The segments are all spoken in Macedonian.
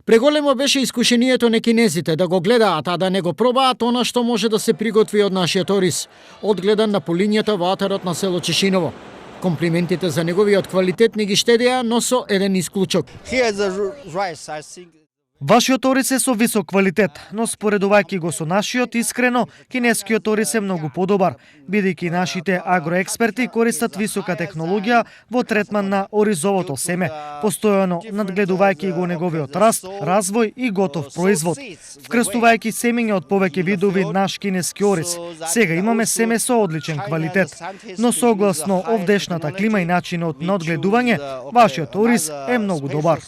Преголемо беше искушението на кинезите да го гледаат, а да не го пробаат она што може да се приготви од нашиот ориз, одгледан на полињата во атарот на село Чешиново. Комплиментите за неговиот квалитет не ги штедеа, но со еден исклучок. Вашиот ориз е со висок квалитет, но споредувајќи го со нашиот, искрено, кинескиот ориз е многу подобар, бидејќи нашите агроексперти користат висока технологија во третман на оризовото семе, постојано надгледувајќи го неговиот раст, развој и готов производ, вкрстувајќи семења од повеќе видови наш кинески ориз. Сега имаме семе со одличен квалитет, но согласно овдешната клима и начинот на одгледување, вашиот ориз е многу добар.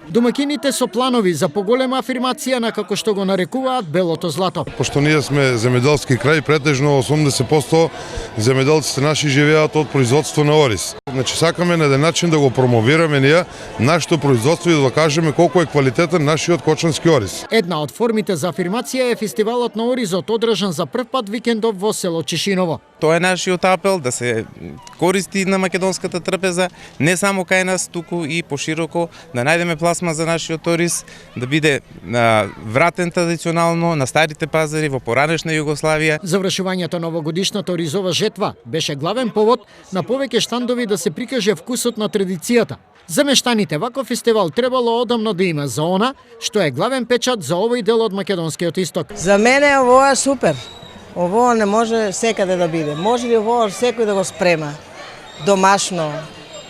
Домаќините со планови за поголема афирмација на, како што го нарекуваат, белото злато. Пошто ние сме земјоделски крај, претежно 80% земјоделците наши живеат од производство на ориз. Значи сакаме на еден начин да го промовираме ние нашето производство и да кажеме колку е квалитетен нашиот кочански ориз. Една од формите за афирмација е фестивалот на оризот, одржан за прв пат викендов во село Чешиново. Тоа е нашиот апел да се користи на македонската трпеза, не само кај нас, туку и пошироко, да најдеме пласма за нашиот ориз, да биде вратен традиционално на старите пазари во поранешна Југославија. Завршувањето на овогодишната оризова жетва беше главен повод на повеќе штандови да се прикаже вкусот на традицијата. За мештаните ваков фестивал требало одамно да има за она што е главен печат за овој дел од македонскиот исток. За мене ово е супер. Ово не може секаде да биде. Може ли ово секој да го спрема? Домашно,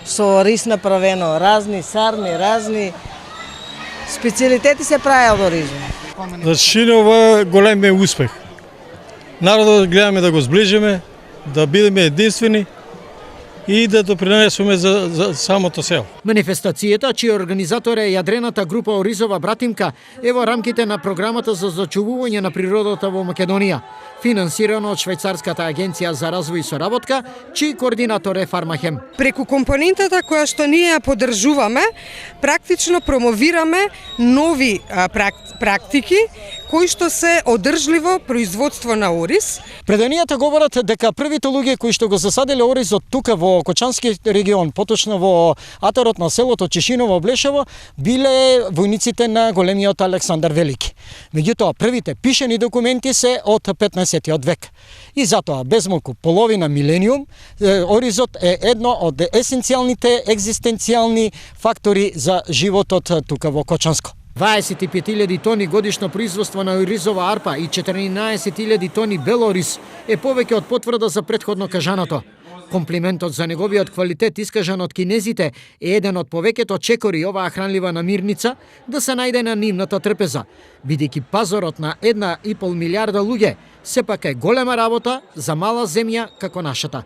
со рис направено, разни сарни, разни специјалитети се прави од оризот. За Чешиново е голем успех. Народот гледаме да го сближиме, да бидеме единствени и да допринесеме за самото село. Манифестацијата, чија организатор е јадрената група Оризова братимка, е во рамките на програмата за зачувување на природата во Македонија, финансирано од Швајцарската агенција за развој и соработка, чиј координатор е Фармахем. Преку компонентата која што ние ја поддржуваме, практично промовираме нови практики кои што се одржливо производство на ориз. Преданијата говорат дека првите луѓе кои што го засаделе оризот тука во Кочанскиот регион, поточно во атарот на селото Чешиново Блешево, биле војниците на големиот Александар Велики. Меѓутоа, првите пишени документи се од 15-тиот век. И затоа, безмалку половина милениум, оризот е едно од есенцијалните екзистенцијални фактори за животот тука во Кочанско. 25.000 тони годишно производство на оризова арпа и 14.000 тони бел ориз е повеќе од потврда за претходно кажаното. Комплиментот за неговиот квалитет, искажан од кинезите, е еден од повеќето чекори оваа хранлива намирница да се најде на нивната трпеза, бидејќи пазарот на 1,5 милиарда луѓе сепак е голема работа за мала земја како нашата.